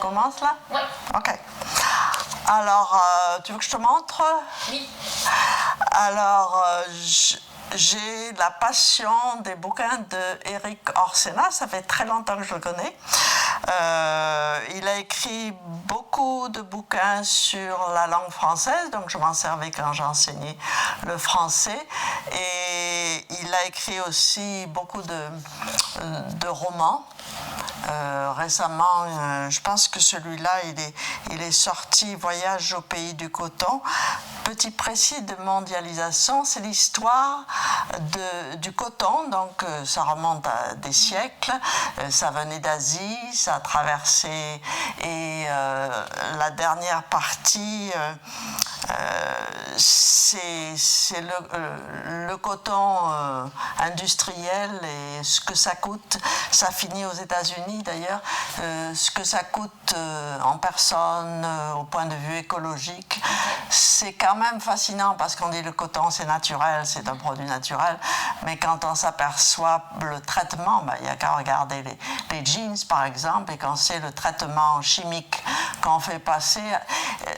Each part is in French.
commence là? Oui. Ok. Alors, tu veux que je te montre? Oui. Alors, j'ai la passion des bouquins d'Éric Orsena, ça fait très longtemps que je le connais. Il a écrit beaucoup de bouquins sur la langue française, donc je m'en servais quand j'enseignais le français. Et il a écrit aussi beaucoup de romans. Récemment, je pense que celui-là, il est sorti, Voyage au pays du coton. Petit précis de mondialisation, c'est l'histoire du coton, donc ça remonte à des siècles, ça venait d'Asie, ça a traversé, et la dernière partie, c'est le coton industriel et ce que ça coûte, ça finit aux États-Unis d'ailleurs, ce que ça coûte en personne, au point de vue écologique, c'est quand même fascinant parce qu'on dit le coton c'est naturel, c'est un produit naturel, mais quand on s'aperçoit le traitement, il n'y a qu'à regarder les jeans par exemple, et quand c'est le traitement chimique qu'on fait passer,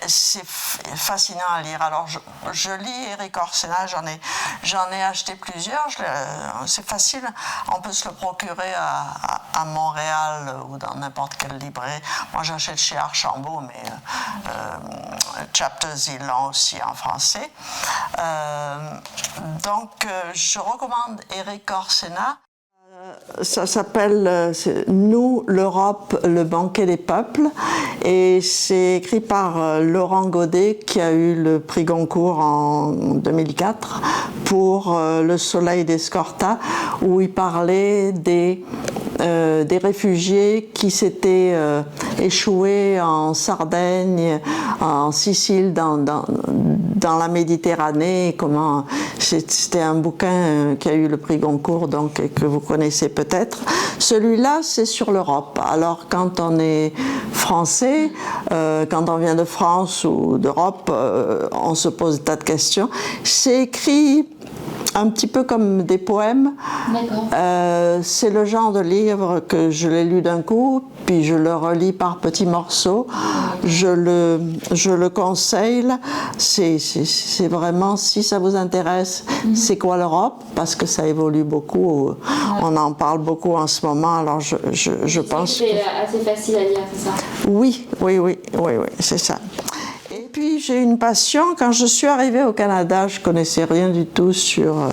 c'est fascinant à lire. Alors je lis Éric Orsena, j'en ai acheté plusieurs, c'est facile, on peut se le procurer à Montréal ou dans n'importe quelle librairie. Moi j'achète chez Archambault, mais Chapters ils l'ont aussi en français. Donc je recommande Éric Orsena. Ça s'appelle Nous, l'Europe, le banquet des peuples, et c'est écrit par Laurent Godet qui a eu le prix Goncourt en 2004 pour Le Soleil d'Escorta, où il parlait des réfugiés qui s'étaient échoués en Sardaigne, en Sicile, dans la Méditerranée. Comment c'était un bouquin qui a eu le prix Goncourt, donc que vous connaissez peut-être. Celui-là, c'est sur l'Europe. Alors, quand on est français, quand on vient de France ou d'Europe, on se pose des tas de questions. C'est écrit un petit peu comme des poèmes. C'est le genre de livre que je l'ai lu d'un coup, puis je le relis par petits morceaux. Je le conseille. C'est vraiment, si ça vous intéresse, c'est quoi l'Europe? Parce que ça évolue beaucoup. On en parle beaucoup en ce moment. Alors je pense. C'est assez facile à lire, c'est ça? Oui, c'est ça. Et puis j'ai une passion, quand je suis arrivée au Canada, je ne connaissais rien du tout sur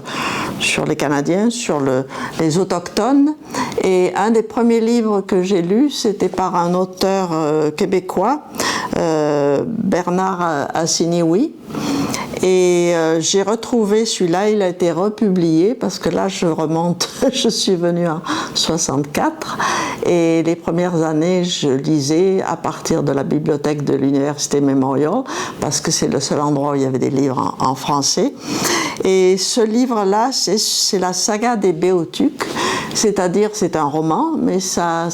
les Canadiens, sur les autochtones, et un des premiers livres que j'ai lus, c'était par un auteur québécois, Bernard Assiniwi. Et j'ai retrouvé celui-là, il a été republié parce que là je remonte, je suis venue en 64 et les premières années je lisais à partir de la bibliothèque de l'Université Memorial parce que c'est le seul endroit où il y avait des livres en français. Et ce livre-là, c'est la saga des Béotucs, c'est-à-dire c'est un roman, mais ça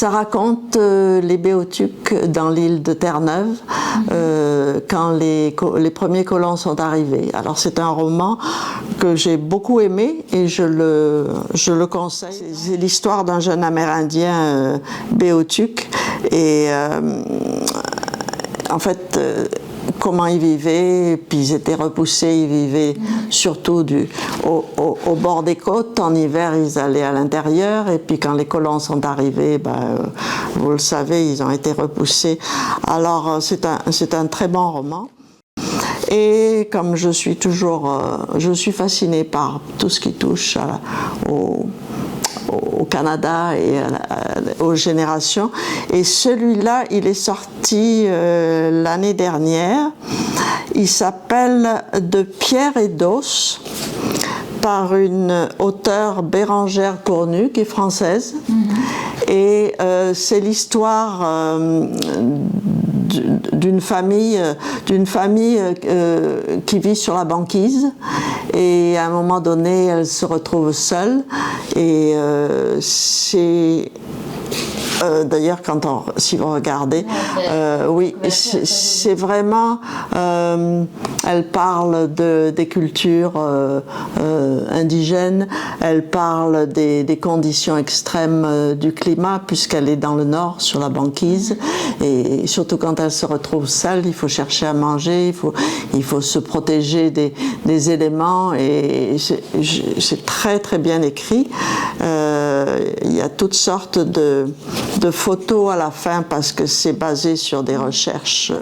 raconte les Béotucs dans l'île de Terre-Neuve quand les premiers colons sont arrivés. Alors c'est un roman que j'ai beaucoup aimé et je le conseille. C'est l'histoire d'un jeune Amérindien Béotuc et en fait comment ils vivaient, puis ils étaient repoussés, ils vivaient surtout au bord des côtes. En hiver, ils allaient à l'intérieur, et puis quand les colons sont arrivés, vous le savez, ils ont été repoussés. Alors, c'est un très bon roman. Et comme je suis fascinée par tout ce qui touche au Canada et aux générations. Et celui-là, il est sorti l'année dernière. Il s'appelle De pierre et d'os par une auteure Bérangère Cornu qui est française. Et c'est l'histoire d'une famille qui vit sur la banquise et à un moment donné elle se retrouve seule et c'est D'ailleurs, si vous regardez, oui, c'est vraiment, elle parle des cultures indigènes, elle parle des conditions extrêmes du climat, puisqu'elle est dans le nord, sur la banquise, et surtout quand elle se retrouve seule, il faut chercher à manger, il faut se protéger des éléments, et c'est très très bien écrit. Il y a toutes sortes de photos à la fin parce que c'est basé sur des recherches.